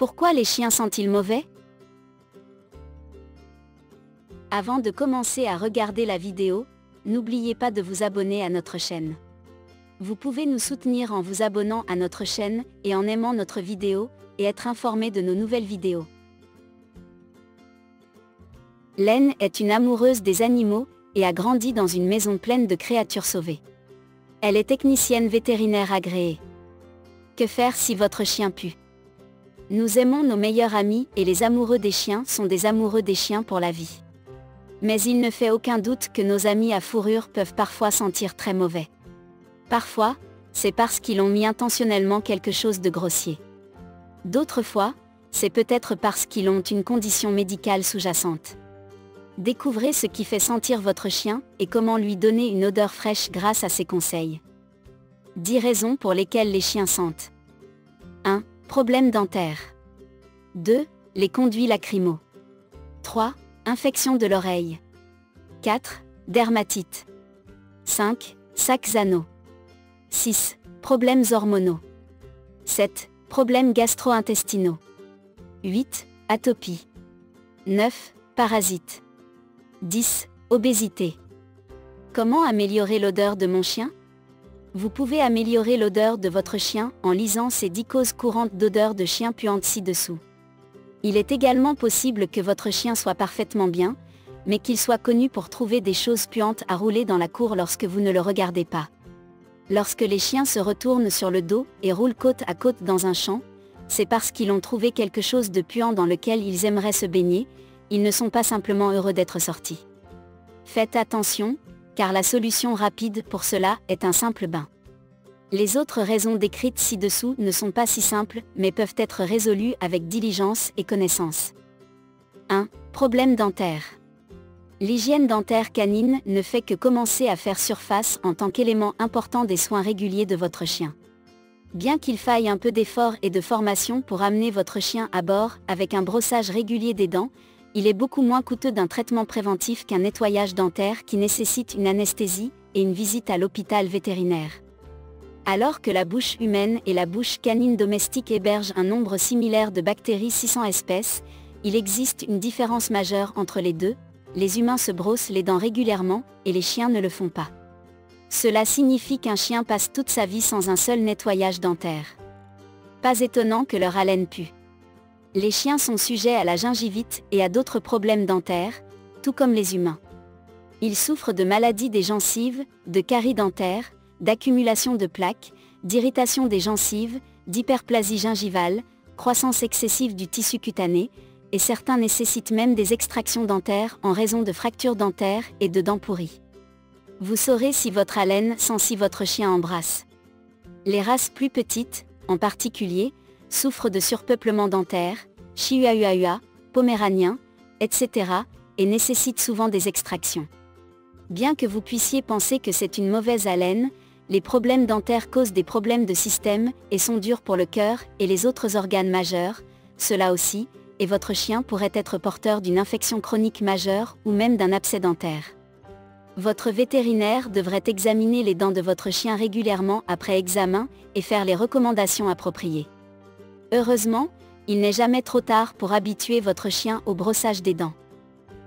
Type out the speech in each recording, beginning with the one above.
Pourquoi les chiens sentent-ils mauvais? Avant de commencer à regarder la vidéo, n'oubliez pas de vous abonner à notre chaîne. Vous pouvez nous soutenir en vous abonnant à notre chaîne et en aimant notre vidéo, et être informé de nos nouvelles vidéos. Len est une amoureuse des animaux, et a grandi dans une maison pleine de créatures sauvées. Elle est technicienne vétérinaire agréée. Que faire si votre chien pue? Nous aimons nos meilleurs amis et les amoureux des chiens sont des amoureux des chiens pour la vie. Mais il ne fait aucun doute que nos amis à fourrure peuvent parfois sentir très mauvais. Parfois, c'est parce qu'ils ont mis intentionnellement quelque chose de grossier. D'autres fois, c'est peut-être parce qu'ils ont une condition médicale sous-jacente. Découvrez ce qui fait sentir votre chien et comment lui donner une odeur fraîche grâce à ces conseils. 10 raisons pour lesquelles les chiens sentent. 1. Problème dentaire. 2. Les conduits lacrymaux. 3. Infection de l'oreille. 4. Dermatite. 5. Sacs anaux. 6. Problèmes hormonaux. 7. Problèmes gastro-intestinaux. 8. Atopie. 9. Parasites. 10. Obésité. Comment améliorer l'odeur de mon chien? Vous pouvez améliorer l'odeur de votre chien en lisant ces 10 causes courantes d'odeur de chien puante ci-dessous. Il est également possible que votre chien soit parfaitement bien, mais qu'il soit connu pour trouver des choses puantes à rouler dans la cour lorsque vous ne le regardez pas. Lorsque les chiens se retournent sur le dos et roulent côte à côte dans un champ, c'est parce qu'ils ont trouvé quelque chose de puant dans lequel ils aimeraient se baigner, ils ne sont pas simplement heureux d'être sortis. Faites attention, car la solution rapide pour cela est un simple bain. Les autres raisons décrites ci-dessous ne sont pas si simples, mais peuvent être résolues avec diligence et connaissance. 1. Problème dentaire. L'hygiène dentaire canine ne fait que commencer à faire surface en tant qu'élément important des soins réguliers de votre chien. Bien qu'il faille un peu d'effort et de formation pour amener votre chien à bord avec un brossage régulier des dents, il est beaucoup moins coûteux d'un traitement préventif qu'un nettoyage dentaire qui nécessite une anesthésie et une visite à l'hôpital vétérinaire. Alors que la bouche humaine et la bouche canine domestique hébergent un nombre similaire de bactéries 600 espèces, il existe une différence majeure entre les deux. Les humains se brossent les dents régulièrement, et les chiens ne le font pas. Cela signifie qu'un chien passe toute sa vie sans un seul nettoyage dentaire. Pas étonnant que leur haleine pue. Les chiens sont sujets à la gingivite et à d'autres problèmes dentaires, tout comme les humains. Ils souffrent de maladies des gencives, de caries dentaires, d'accumulation de plaques, d'irritation des gencives, d'hyperplasie gingivale, croissance excessive du tissu cutané, et certains nécessitent même des extractions dentaires en raison de fractures dentaires et de dents pourries. Vous saurez si votre haleine sent si votre chien embrasse. Les races plus petites, en particulier, souffrent de surpeuplement dentaire, chihuahua, poméranien, etc., et nécessitent souvent des extractions. Bien que vous puissiez penser que c'est une mauvaise haleine, les problèmes dentaires causent des problèmes de système et sont durs pour le cœur et les autres organes majeurs, cela aussi, et votre chien pourrait être porteur d'une infection chronique majeure ou même d'un abcès dentaire. Votre vétérinaire devrait examiner les dents de votre chien régulièrement après examen et faire les recommandations appropriées. Heureusement, il n'est jamais trop tard pour habituer votre chien au brossage des dents.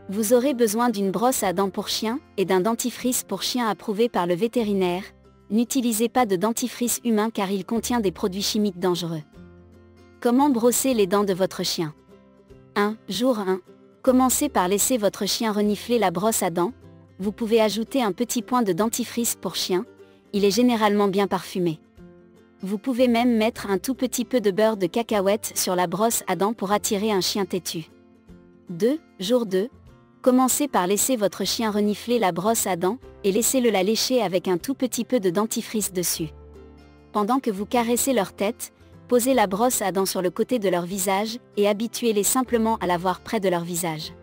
Vous aurez besoin d'une brosse à dents pour chien et d'un dentifrice pour chien approuvé par le vétérinaire. N'utilisez pas de dentifrice humain car il contient des produits chimiques dangereux. Comment brosser les dents de votre chien? 1. Jour 1. Commencez par laisser votre chien renifler la brosse à dents. Vous pouvez ajouter un petit point de dentifrice pour chien, il est généralement bien parfumé. Vous pouvez même mettre un tout petit peu de beurre de cacahuète sur la brosse à dents pour attirer un chien têtu. 2. Jour 2. Commencez par laisser votre chien renifler la brosse à dents, et laissez-le la lécher avec un tout petit peu de dentifrice dessus. Pendant que vous caressez leur tête, posez la brosse à dents sur le côté de leur visage, et habituez-les simplement à la voir près de leur visage.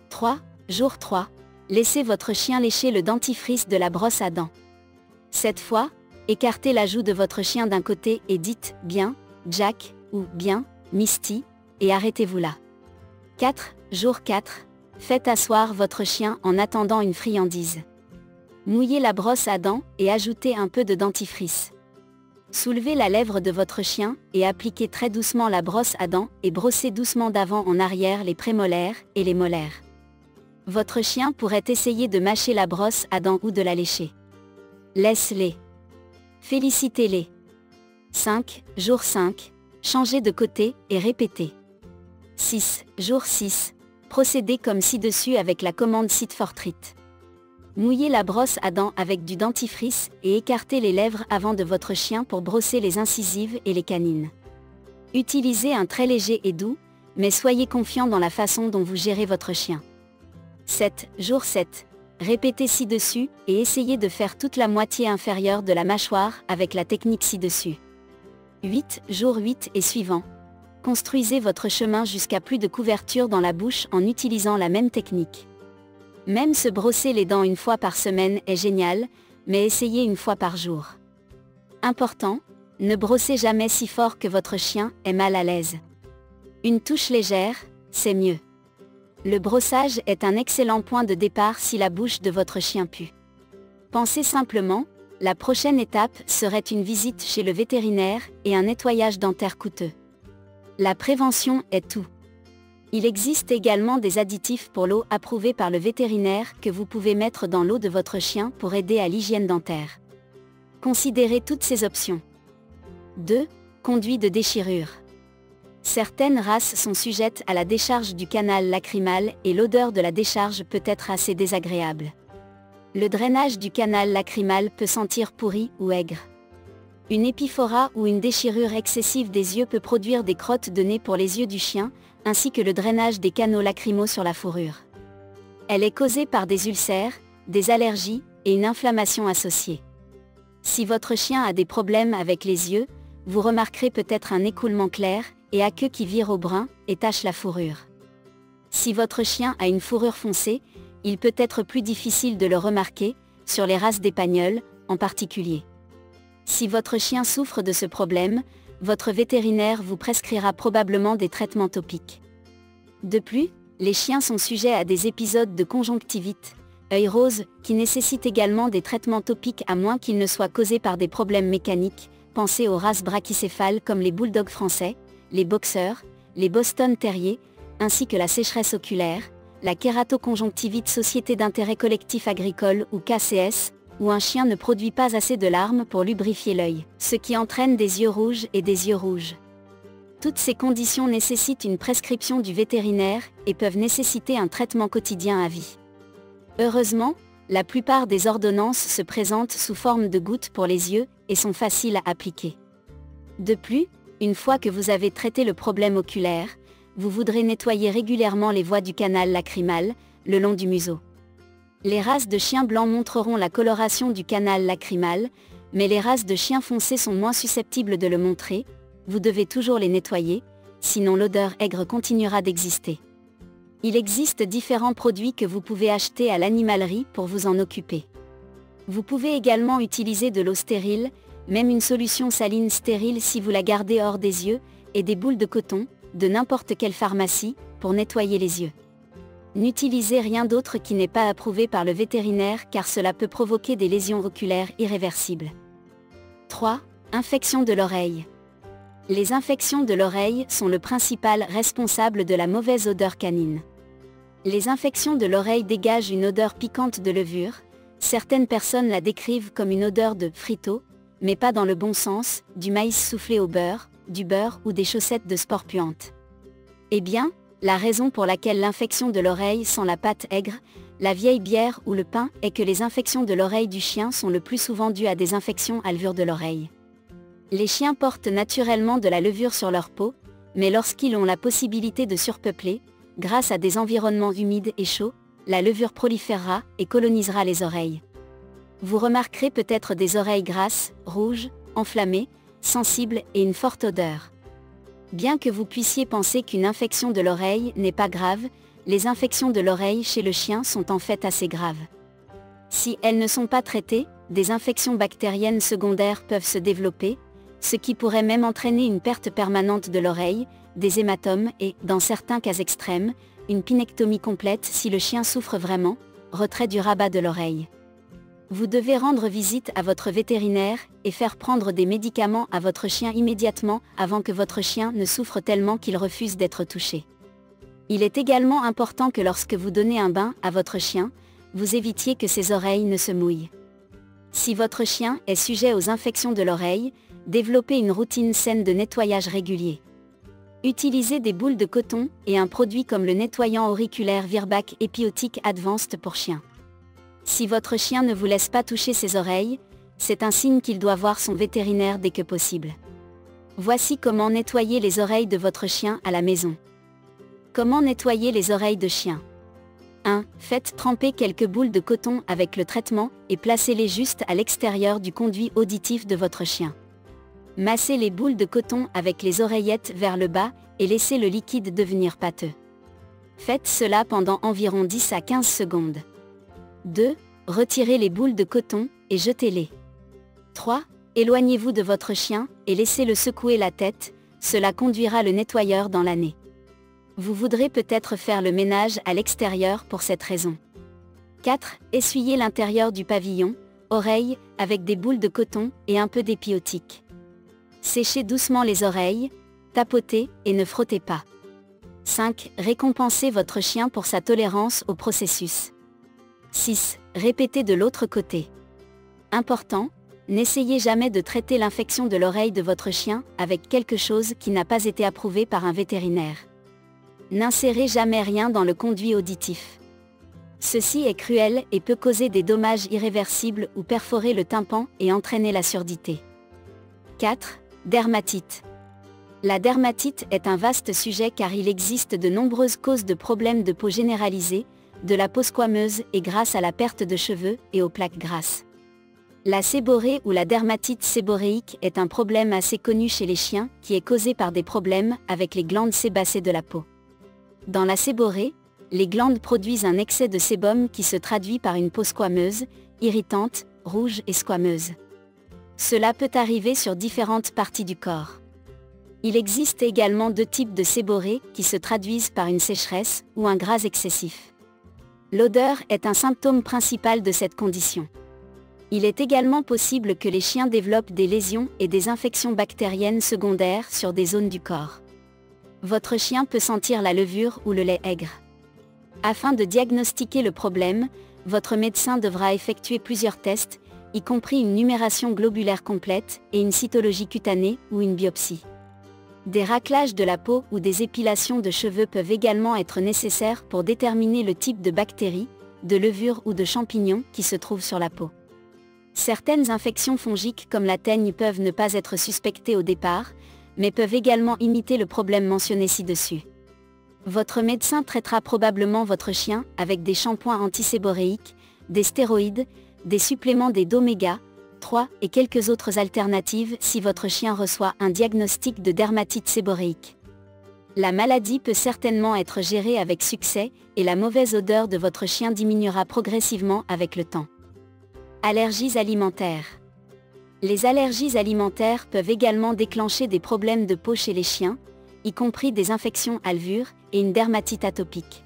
3. Jour 3. Laissez votre chien lécher le dentifrice de la brosse à dents. Cette fois, écartez la joue de votre chien d'un côté et dites « bien » Jack ou « bien » Misty, et arrêtez-vous là. 4. Jour 4. Faites asseoir votre chien en attendant une friandise. Mouillez la brosse à dents et ajoutez un peu de dentifrice. Soulevez la lèvre de votre chien et appliquez très doucement la brosse à dents et brossez doucement d'avant en arrière les prémolaires et les molaires. Votre chien pourrait essayer de mâcher la brosse à dents ou de la lécher. Laisse-les. Félicitez-les. 5. Jour 5. Changez de côté et répétez. 6. Jour 6. Procédez comme ci-dessus avec la commande Sit for Treat. Mouillez la brosse à dents avec du dentifrice et écartez les lèvres avant de votre chien pour brosser les incisives et les canines. Utilisez un trait léger et doux, mais soyez confiant dans la façon dont vous gérez votre chien. 7. Jour 7. Répétez ci-dessus et essayez de faire toute la moitié inférieure de la mâchoire avec la technique ci-dessus. 8. Jour 8 et suivant. Construisez votre chemin jusqu'à plus de couverture dans la bouche en utilisant la même technique. Même se brosser les dents une fois par semaine est génial, mais essayez une fois par jour. Important, ne brossez jamais si fort que votre chien est mal à l'aise. Une touche légère, c'est mieux. Le brossage est un excellent point de départ si la bouche de votre chien pue. Pensez simplement, la prochaine étape serait une visite chez le vétérinaire et un nettoyage dentaire coûteux. La prévention est tout. Il existe également des additifs pour l'eau approuvés par le vétérinaire que vous pouvez mettre dans l'eau de votre chien pour aider à l'hygiène dentaire. Considérez toutes ces options. 2. Conduit de déchirure. Certaines races sont sujettes à la décharge du canal lacrymal et l'odeur de la décharge peut être assez désagréable. Le drainage du canal lacrymal peut sentir pourri ou aigre. Une épiphora ou une déchirure excessive des yeux peut produire des crottes de nez pour les yeux du chien, ainsi que le drainage des canaux lacrymaux sur la fourrure. Elle est causée par des ulcères, des allergies et une inflammation associée. Si votre chien a des problèmes avec les yeux, vous remarquerez peut-être un écoulement clair et à queue qui vire au brun et tache la fourrure. Si votre chien a une fourrure foncée, il peut être plus difficile de le remarquer, sur les races d'épagnols en particulier. Si votre chien souffre de ce problème, votre vétérinaire vous prescrira probablement des traitements topiques. De plus, les chiens sont sujets à des épisodes de conjonctivite, œil rose, qui nécessitent également des traitements topiques à moins qu'ils ne soient causés par des problèmes mécaniques. Pensez aux races brachycéphales comme les bulldogs français, les boxers, les Boston terriers, ainsi que la sécheresse oculaire, la kératoconjonctivite Société d'intérêt collectif agricole ou KCS, où un chien ne produit pas assez de larmes pour lubrifier l'œil, ce qui entraîne des yeux rouges et des yeux rouges. Toutes ces conditions nécessitent une prescription du vétérinaire et peuvent nécessiter un traitement quotidien à vie. Heureusement, la plupart des ordonnances se présentent sous forme de gouttes pour les yeux et sont faciles à appliquer. De plus, une fois que vous avez traité le problème oculaire, vous voudrez nettoyer régulièrement les voies du canal lacrymal, le long du museau. Les races de chiens blancs montreront la coloration du canal lacrymal, mais les races de chiens foncés sont moins susceptibles de le montrer. Vous devez toujours les nettoyer, sinon l'odeur aigre continuera d'exister. Il existe différents produits que vous pouvez acheter à l'animalerie pour vous en occuper. Vous pouvez également utiliser de l'eau stérile, même une solution saline stérile si vous la gardez hors des yeux, et des boules de coton, de n'importe quelle pharmacie, pour nettoyer les yeux. N'utilisez rien d'autre qui n'est pas approuvé par le vétérinaire car cela peut provoquer des lésions oculaires irréversibles. 3. Infection de l'oreille. Les infections de l'oreille sont le principal responsable de la mauvaise odeur canine. Les infections de l'oreille dégagent une odeur piquante de levure. Certaines personnes la décrivent comme une odeur de frito, mais pas dans le bon sens, du maïs soufflé au beurre, du beurre ou des chaussettes de sport puantes. Eh bien, la raison pour laquelle l'infection de l'oreille sent la pâte aigre, la vieille bière ou le pain est que les infections de l'oreille du chien sont le plus souvent dues à des infections à levure de l'oreille. Les chiens portent naturellement de la levure sur leur peau, mais lorsqu'ils ont la possibilité de surpeupler, grâce à des environnements humides et chauds, la levure proliférera et colonisera les oreilles. Vous remarquerez peut-être des oreilles grasses, rouges, enflammées, sensibles et une forte odeur. Bien que vous puissiez penser qu'une infection de l'oreille n'est pas grave, les infections de l'oreille chez le chien sont en fait assez graves. Si elles ne sont pas traitées, des infections bactériennes secondaires peuvent se développer, ce qui pourrait même entraîner une perte permanente de l'oreille, des hématomes et, dans certains cas extrêmes, une pinectomie complète si le chien souffre vraiment, retrait du rabat de l'oreille. Vous devez rendre visite à votre vétérinaire et faire prendre des médicaments à votre chien immédiatement avant que votre chien ne souffre tellement qu'il refuse d'être touché. Il est également important que lorsque vous donnez un bain à votre chien, vous évitiez que ses oreilles ne se mouillent. Si votre chien est sujet aux infections de l'oreille, développez une routine saine de nettoyage régulier. Utilisez des boules de coton et un produit comme le nettoyant auriculaire Virbac Epiotic Advanced pour chien. Si votre chien ne vous laisse pas toucher ses oreilles, c'est un signe qu'il doit voir son vétérinaire dès que possible. Voici comment nettoyer les oreilles de votre chien à la maison. Comment nettoyer les oreilles de chien? 1. Faites tremper quelques boules de coton avec le traitement et placez-les juste à l'extérieur du conduit auditif de votre chien. Massez les boules de coton avec les oreillettes vers le bas et laissez le liquide devenir pâteux. Faites cela pendant environ 10 à 15 secondes. 2. Retirez les boules de coton et jetez-les. 3. Éloignez-vous de votre chien et laissez-le secouer la tête, cela conduira le nettoyeur dans la nez. Vous voudrez peut-être faire le ménage à l'extérieur pour cette raison. 4. Essuyez l'intérieur du pavillon, oreilles, avec des boules de coton et un peu d'épiotique. Séchez doucement les oreilles, tapotez et ne frottez pas. 5. Récompensez votre chien pour sa tolérance au processus. 6. Répétez de l'autre côté. Important, n'essayez jamais de traiter l'infection de l'oreille de votre chien avec quelque chose qui n'a pas été approuvé par un vétérinaire. N'insérez jamais rien dans le conduit auditif. Ceci est cruel et peut causer des dommages irréversibles ou perforer le tympan et entraîner la surdité. 4. Dermatite. La dermatite est un vaste sujet car il existe de nombreuses causes de problèmes de peau généralisés, de la peau squameuse et grâce à la perte de cheveux et aux plaques grasses. La séborrhée ou la dermatite séboréique est un problème assez connu chez les chiens qui est causé par des problèmes avec les glandes sébacées de la peau. Dans la séborrhée, les glandes produisent un excès de sébum qui se traduit par une peau squameuse, irritante, rouge et squameuse. Cela peut arriver sur différentes parties du corps. Il existe également 2 types de séborrhée qui se traduisent par une sécheresse ou un gras excessif. L'odeur est un symptôme principal de cette condition. Il est également possible que les chiens développent des lésions et des infections bactériennes secondaires sur des zones du corps. Votre chien peut sentir la levure ou le lait aigre. Afin de diagnostiquer le problème, votre médecin devra effectuer plusieurs tests, y compris une numération globulaire complète et une cytologie cutanée ou une biopsie. Des raclages de la peau ou des épilations de cheveux peuvent également être nécessaires pour déterminer le type de bactéries, de levure ou de champignons qui se trouvent sur la peau. Certaines infections fongiques comme la teigne peuvent ne pas être suspectées au départ, mais peuvent également imiter le problème mentionné ci-dessus. Votre médecin traitera probablement votre chien avec des shampoings antiséboréiques, des stéroïdes, des suppléments d'oméga 3 et quelques autres alternatives si votre chien reçoit un diagnostic de dermatite séboréique. La maladie peut certainement être gérée avec succès et la mauvaise odeur de votre chien diminuera progressivement avec le temps. Allergies alimentaires. Les allergies alimentaires peuvent également déclencher des problèmes de peau chez les chiens, y compris des infections alvures et une dermatite atopique.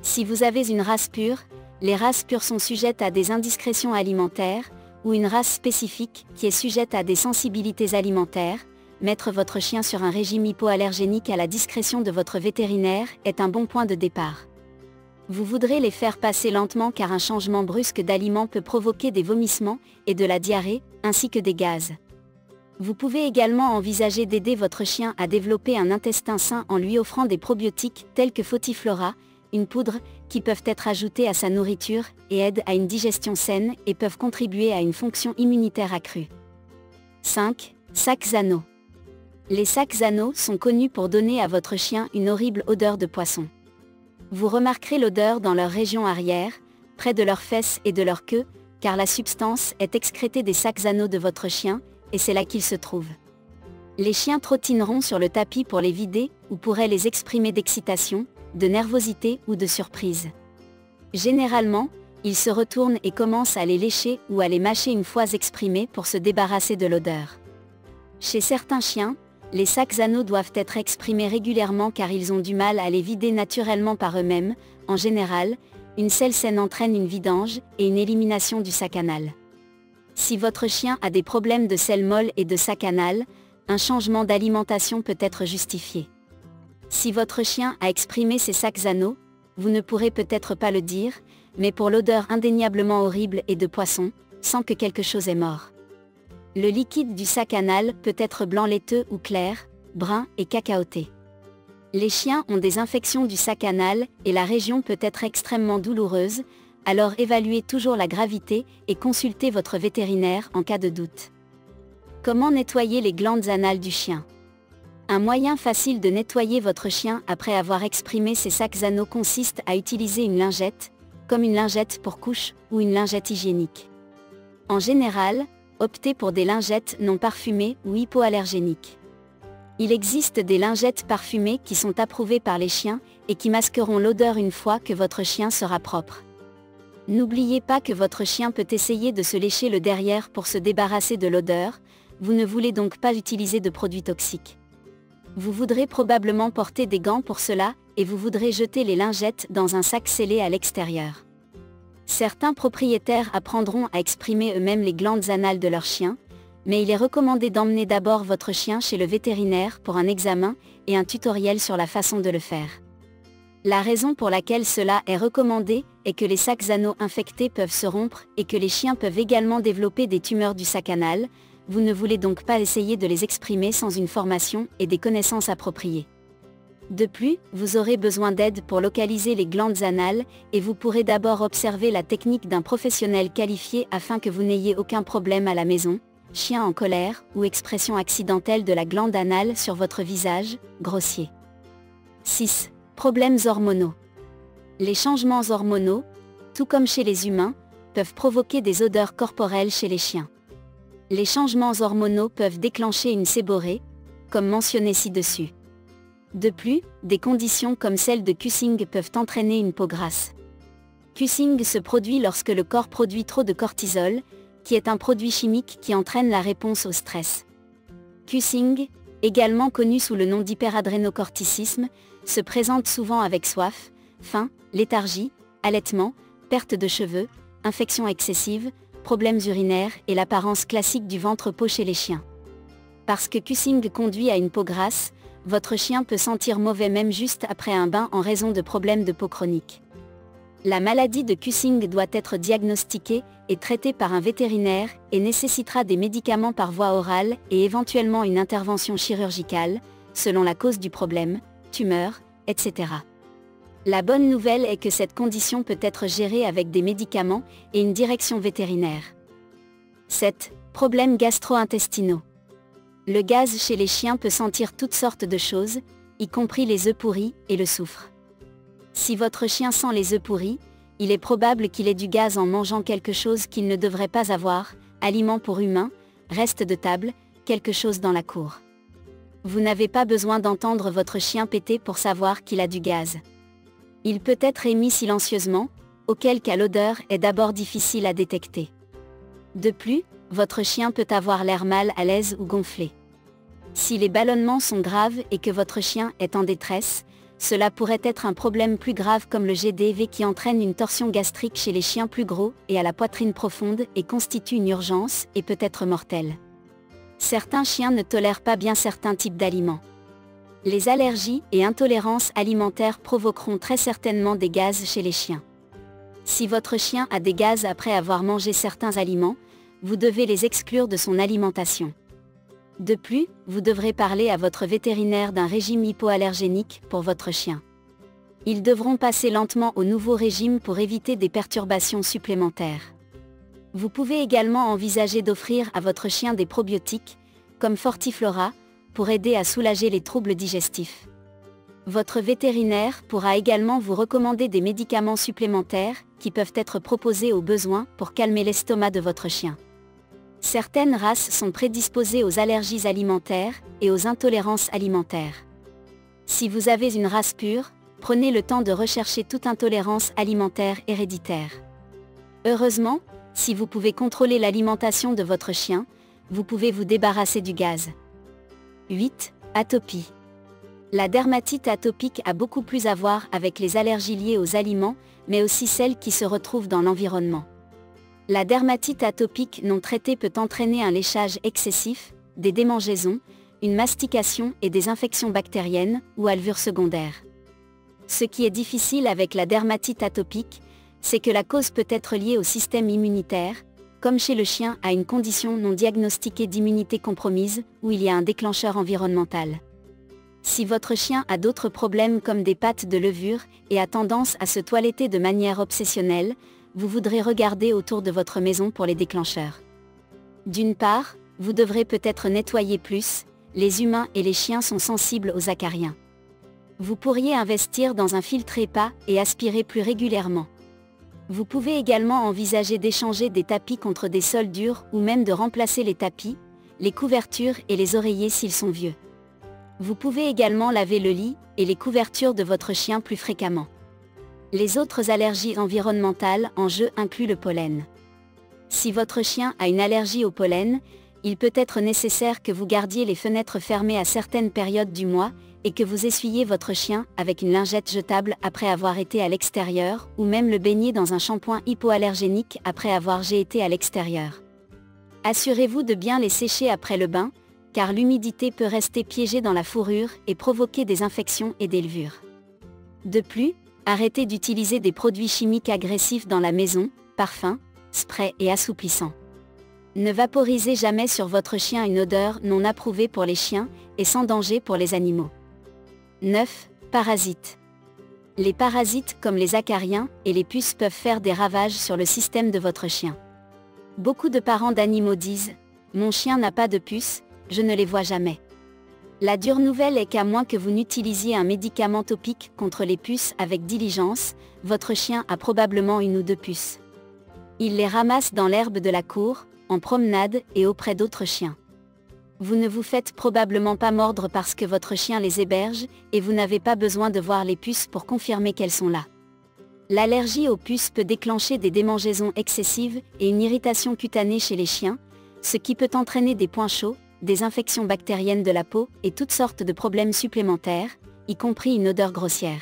Si vous avez une race pure, les races pures sont sujettes à des indiscrétions alimentaires, ou une race spécifique qui est sujette à des sensibilités alimentaires, mettre votre chien sur un régime hypoallergénique à la discrétion de votre vétérinaire est un bon point de départ. Vous voudrez les faire passer lentement car un changement brusque d'aliment peut provoquer des vomissements et de la diarrhée, ainsi que des gaz. Vous pouvez également envisager d'aider votre chien à développer un intestin sain en lui offrant des probiotiques tels que Fotiflora, une poudre, qui peuvent être ajoutées à sa nourriture et aident à une digestion saine et peuvent contribuer à une fonction immunitaire accrue. 5. Sacs anneaux. Les sacs anneaux sont connus pour donner à votre chien une horrible odeur de poisson. Vous remarquerez l'odeur dans leur région arrière, près de leurs fesses et de leur queue, car la substance est excrétée des sacs anneaux de votre chien, et c'est là qu'ils se trouvent. Les chiens trottineront sur le tapis pour les vider ou pourraient les exprimer d'excitation, de nervosité ou de surprise. Généralement, ils se retournent et commencent à les lécher ou à les mâcher une fois exprimés pour se débarrasser de l'odeur. Chez certains chiens, les sacs anneaux doivent être exprimés régulièrement car ils ont du mal à les vider naturellement par eux-mêmes. En général, Une selle saine entraîne une vidange et une élimination du sac anal. Si votre chien a des problèmes de selle molle et de sac anal, un changement d'alimentation peut être justifié. Si votre chien a exprimé ses sacs anaux, vous ne pourrez peut-être pas le dire, mais pour l'odeur indéniablement horrible et de poisson, sans que quelque chose est mort. Le liquide du sac anal peut être blanc laiteux ou clair, brun et cacaoté. Les chiens ont des infections du sac anal et la région peut être extrêmement douloureuse, alors évaluez toujours la gravité et consultez votre vétérinaire en cas de doute. Comment nettoyer les glandes anales du chien? Un moyen facile de nettoyer votre chien après avoir exprimé ses sacs anaux consiste à utiliser une lingette, comme une lingette pour couche ou une lingette hygiénique. En général, optez pour des lingettes non parfumées ou hypoallergéniques. Il existe des lingettes parfumées qui sont approuvées par les chiens et qui masqueront l'odeur une fois que votre chien sera propre. N'oubliez pas que votre chien peut essayer de se lécher le derrière pour se débarrasser de l'odeur, vous ne voulez donc pas utiliser de produits toxiques. Vous voudrez probablement porter des gants pour cela, et vous voudrez jeter les lingettes dans un sac scellé à l'extérieur. Certains propriétaires apprendront à exprimer eux-mêmes les glandes anales de leur chien, mais il est recommandé d'emmener d'abord votre chien chez le vétérinaire pour un examen et un tutoriel sur la façon de le faire. La raison pour laquelle cela est recommandé est que les sacs anaux infectés peuvent se rompre et que les chiens peuvent également développer des tumeurs du sac anal. Vous ne voulez donc pas essayer de les exprimer sans une formation et des connaissances appropriées. De plus, vous aurez besoin d'aide pour localiser les glandes anales, et vous pourrez d'abord observer la technique d'un professionnel qualifié afin que vous n'ayez aucun problème à la maison, chien en colère ou expression accidentelle de la glande anale sur votre visage, grossier. 6. Problèmes hormonaux. Les changements hormonaux, tout comme chez les humains, peuvent provoquer des odeurs corporelles chez les chiens. Les changements hormonaux peuvent déclencher une séborrhée, comme mentionné ci-dessus. De plus, des conditions comme celle de Cushing peuvent entraîner une peau grasse. Cushing se produit lorsque le corps produit trop de cortisol, qui est un produit chimique qui entraîne la réponse au stress. Cushing, également connu sous le nom d'hyperadrénocorticisme, se présente souvent avec soif, faim, léthargie, allaitement, perte de cheveux, infection excessive, problèmes urinaires et l'apparence classique du ventre-peau chez les chiens. Parce que Cushing conduit à une peau grasse, votre chien peut sentir mauvais même juste après un bain en raison de problèmes de peau chroniques. La maladie de Cushing doit être diagnostiquée et traitée par un vétérinaire et nécessitera des médicaments par voie orale et éventuellement une intervention chirurgicale, selon la cause du problème, tumeur, etc. La bonne nouvelle est que cette condition peut être gérée avec des médicaments et une direction vétérinaire. 7. Problèmes gastro-intestinaux. Le gaz chez les chiens peut sentir toutes sortes de choses, y compris les œufs pourris et le soufre. Si votre chien sent les œufs pourris, il est probable qu'il ait du gaz en mangeant quelque chose qu'il ne devrait pas avoir, aliments pour humains, reste de table, quelque chose dans la cour. Vous n'avez pas besoin d'entendre votre chien péter pour savoir qu'il a du gaz. Il peut être émis silencieusement, auquel cas l'odeur est d'abord difficile à détecter. De plus, votre chien peut avoir l'air mal à l'aise ou gonflé. Si les ballonnements sont graves et que votre chien est en détresse, cela pourrait être un problème plus grave comme le GDV qui entraîne une torsion gastrique chez les chiens plus gros et à la poitrine profonde et constitue une urgence et peut être mortel. Certains chiens ne tolèrent pas bien certains types d'aliments. Les allergies et intolérances alimentaires provoqueront très certainement des gaz chez les chiens. Si votre chien a des gaz après avoir mangé certains aliments, vous devez les exclure de son alimentation. De plus, vous devrez parler à votre vétérinaire d'un régime hypoallergénique pour votre chien. Ils devront passer lentement au nouveau régime pour éviter des perturbations supplémentaires. Vous pouvez également envisager d'offrir à votre chien des probiotiques, comme Fortiflora, pour aider à soulager les troubles digestifs. Votre vétérinaire pourra également vous recommander des médicaments supplémentaires qui peuvent être proposés au besoin pour calmer l'estomac de votre chien. Certaines races sont prédisposées aux allergies alimentaires et aux intolérances alimentaires. Si vous avez une race pure, prenez le temps de rechercher toute intolérance alimentaire héréditaire. Heureusement, si vous pouvez contrôler l'alimentation de votre chien, vous pouvez vous débarrasser du gaz. 8. Atopie. La dermatite atopique a beaucoup plus à voir avec les allergies liées aux aliments, mais aussi celles qui se retrouvent dans l'environnement. La dermatite atopique non traitée peut entraîner un léchage excessif, des démangeaisons, une mastication et des infections bactériennes ou alvures secondaires. Ce qui est difficile avec la dermatite atopique, c'est que la cause peut être liée au système immunitaire, comme chez le chien à une condition non diagnostiquée d'immunité compromise, où il y a un déclencheur environnemental. Si votre chien a d'autres problèmes comme des pattes de levure et a tendance à se toiletter de manière obsessionnelle, vous voudrez regarder autour de votre maison pour les déclencheurs. D'une part, vous devrez peut-être nettoyer plus, les humains et les chiens sont sensibles aux acariens. Vous pourriez investir dans un filtre EPA et aspirer plus régulièrement. Vous pouvez également envisager d'échanger des tapis contre des sols durs ou même de remplacer les tapis, les couvertures et les oreillers s'ils sont vieux. Vous pouvez également laver le lit et les couvertures de votre chien plus fréquemment. Les autres allergies environnementales en jeu incluent le pollen. Si votre chien a une allergie au pollen, il peut être nécessaire que vous gardiez les fenêtres fermées à certaines périodes du mois et que vous essuyiez votre chien avec une lingette jetable après avoir été à l'extérieur ou même le baigner dans un shampoing hypoallergénique après avoir été à l'extérieur. Assurez-vous de bien les sécher après le bain, car l'humidité peut rester piégée dans la fourrure et provoquer des infections et des levures. De plus, arrêtez d'utiliser des produits chimiques agressifs dans la maison, parfums, sprays et assouplissants. Ne vaporisez jamais sur votre chien une odeur non approuvée pour les chiens et sans danger pour les animaux. 9. Parasites. Les parasites comme les acariens et les puces peuvent faire des ravages sur le système de votre chien. Beaucoup de parents d'animaux disent « Mon chien n'a pas de puces, je ne les vois jamais ». La dure nouvelle est qu'à moins que vous n'utilisiez un médicament topique contre les puces avec diligence, votre chien a probablement une ou deux puces. Il les ramasse dans l'herbe de la cour, en promenade et auprès d'autres chiens. Vous ne vous faites probablement pas mordre parce que votre chien les héberge, et vous n'avez pas besoin de voir les puces pour confirmer qu'elles sont là. L'allergie aux puces peut déclencher des démangeaisons excessives et une irritation cutanée chez les chiens, ce qui peut entraîner des points chauds, des infections bactériennes de la peau et toutes sortes de problèmes supplémentaires, y compris une odeur grossière.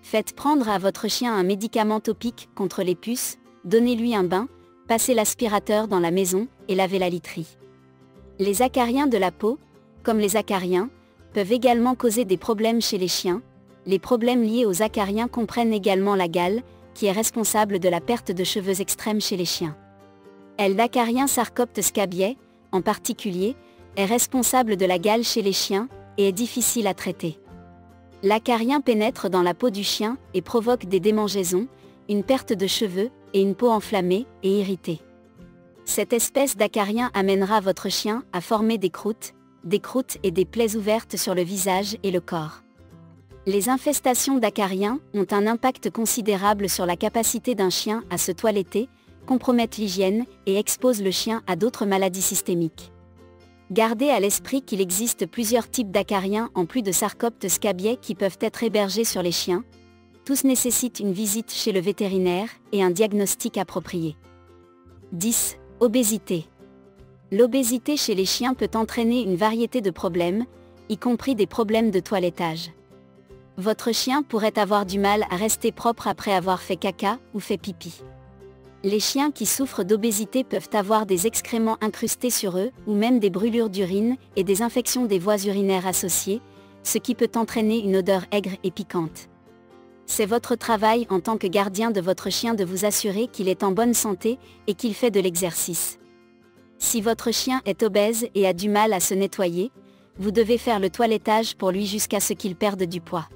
Faites prendre à votre chien un médicament topique contre les puces, donnez-lui un bain, passez l'aspirateur dans la maison et lavez la literie. Les acariens de la peau, comme les acariens, peuvent également causer des problèmes chez les chiens. Les problèmes liés aux acariens comprennent également la gale, qui est responsable de la perte de cheveux extrême chez les chiens. L'acarien Sarcopte scabiei, en particulier, est responsable de la gale chez les chiens, et est difficile à traiter. L'acarien pénètre dans la peau du chien et provoque des démangeaisons, une perte de cheveux et une peau enflammée et irritée. Cette espèce d'acarien amènera votre chien à former des croûtes et des plaies ouvertes sur le visage et le corps. Les infestations d'acariens ont un impact considérable sur la capacité d'un chien à se toiletter, compromettent l'hygiène et exposent le chien à d'autres maladies systémiques. Gardez à l'esprit qu'il existe plusieurs types d'acariens en plus de Sarcopte scabiei qui peuvent être hébergés sur les chiens. Tous nécessitent une visite chez le vétérinaire et un diagnostic approprié. 10. Obésité. L'obésité chez les chiens peut entraîner une variété de problèmes, y compris des problèmes de toilettage. Votre chien pourrait avoir du mal à rester propre après avoir fait caca ou fait pipi. Les chiens qui souffrent d'obésité peuvent avoir des excréments incrustés sur eux ou même des brûlures d'urine et des infections des voies urinaires associées, ce qui peut entraîner une odeur aigre et piquante. C'est votre travail en tant que gardien de votre chien de vous assurer qu'il est en bonne santé et qu'il fait de l'exercice. Si votre chien est obèse et a du mal à se nettoyer, vous devez faire le toilettage pour lui jusqu'à ce qu'il perde du poids.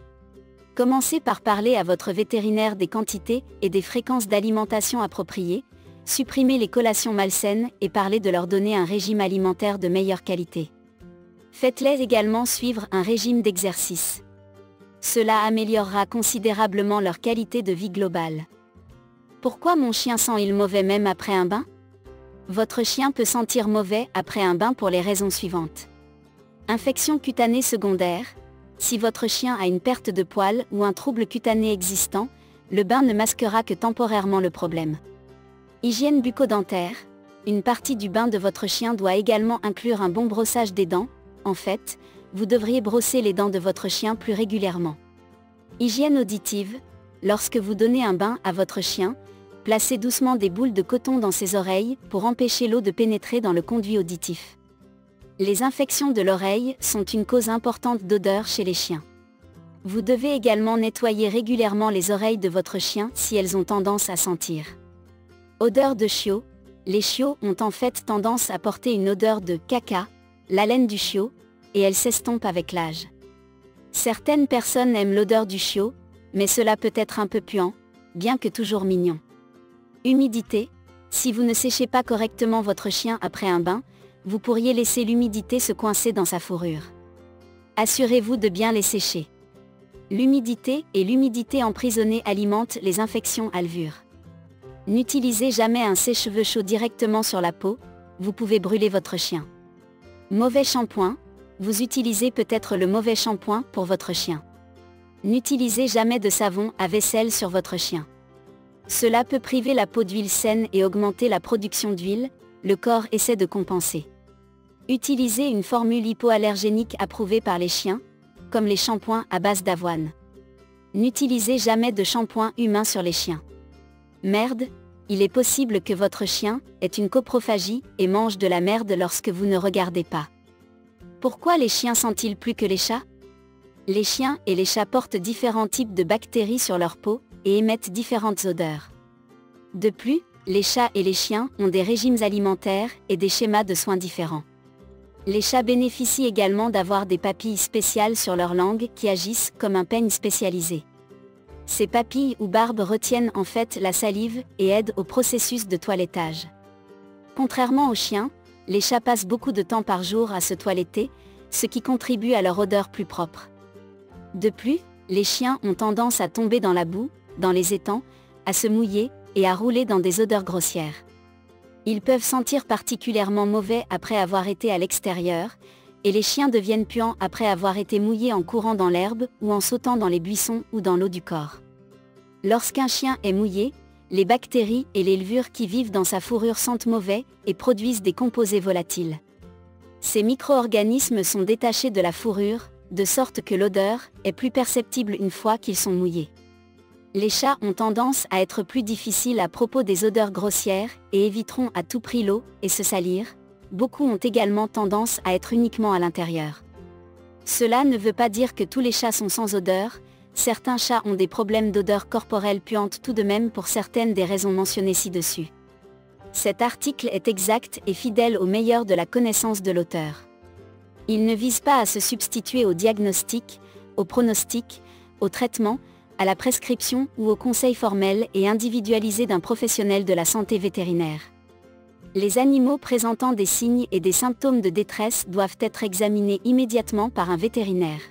Commencez par parler à votre vétérinaire des quantités et des fréquences d'alimentation appropriées, supprimez les collations malsaines et parlez de leur donner un régime alimentaire de meilleure qualité. Faites-les également suivre un régime d'exercice. Cela améliorera considérablement leur qualité de vie globale. Pourquoi mon chien sent-il mauvais même après un bain? Votre chien peut sentir mauvais après un bain pour les raisons suivantes. Infection cutanée secondaire. Si votre chien a une perte de poils ou un trouble cutané existant, le bain ne masquera que temporairement le problème. Hygiène bucco-dentaire. Une partie du bain de votre chien doit également inclure un bon brossage des dents. En fait, vous devriez brosser les dents de votre chien plus régulièrement. Hygiène auditive, lorsque vous donnez un bain à votre chien, placez doucement des boules de coton dans ses oreilles pour empêcher l'eau de pénétrer dans le conduit auditif. Les infections de l'oreille sont une cause importante d'odeur chez les chiens. Vous devez également nettoyer régulièrement les oreilles de votre chien si elles ont tendance à sentir. Odeur de chiot. Les chiots ont en fait tendance à porter une odeur de caca, la laine du chiot, et elle s'estompe avec l'âge. Certaines personnes aiment l'odeur du chiot, mais cela peut être un peu puant, bien que toujours mignon. Humidité. Si vous ne séchez pas correctement votre chien après un bain, vous pourriez laisser l'humidité se coincer dans sa fourrure. Assurez-vous de bien les sécher. L'humidité et l'humidité emprisonnée alimentent les infections alvures. N'utilisez jamais un sèche-cheveux chaud directement sur la peau, vous pouvez brûler votre chien. Mauvais shampoing. Vous utilisez peut-être le mauvais shampoing pour votre chien. N'utilisez jamais de savon à vaisselle sur votre chien. Cela peut priver la peau d'huile saine et augmenter la production d'huile, le corps essaie de compenser. Utilisez une formule hypoallergénique approuvée par les chiens, comme les shampoings à base d'avoine. N'utilisez jamais de shampoing humain sur les chiens. Merde, il est possible que votre chien ait une coprophagie et mange de la merde lorsque vous ne regardez pas. Pourquoi les chiens sentent-ils plus que les chats? Les chiens et les chats portent différents types de bactéries sur leur peau et émettent différentes odeurs. De plus, les chats et les chiens ont des régimes alimentaires et des schémas de soins différents. Les chats bénéficient également d'avoir des papilles spéciales sur leur langue qui agissent comme un peigne spécialisé. Ces papilles ou barbes retiennent en fait la salive et aident au processus de toilettage. Contrairement aux chiens, les chats passent beaucoup de temps par jour à se toiletter, ce qui contribue à leur odeur plus propre. De plus, les chiens ont tendance à tomber dans la boue, dans les étangs, à se mouiller et à rouler dans des odeurs grossières. Ils peuvent sentir particulièrement mauvais après avoir été à l'extérieur, et les chiens deviennent puants après avoir été mouillés en courant dans l'herbe ou en sautant dans les buissons ou dans l'eau du corps. Lorsqu'un chien est mouillé, les bactéries et les levures qui vivent dans sa fourrure sentent mauvais et produisent des composés volatiles. Ces micro-organismes sont détachés de la fourrure, de sorte que l'odeur est plus perceptible une fois qu'ils sont mouillés. Les chats ont tendance à être plus difficiles à propos des odeurs grossières et éviteront à tout prix l'eau et se salir. Beaucoup ont également tendance à être uniquement à l'intérieur. Cela ne veut pas dire que tous les chats sont sans odeur, certains chats ont des problèmes d'odeur corporelle puante tout de même pour certaines des raisons mentionnées ci-dessus. Cet article est exact et fidèle au meilleur de la connaissance de l'auteur. Il ne vise pas à se substituer au diagnostic, au pronostic, au traitement, à la prescription ou au conseil formel et individualisé d'un professionnel de la santé vétérinaire. Les animaux présentant des signes et des symptômes de détresse doivent être examinés immédiatement par un vétérinaire.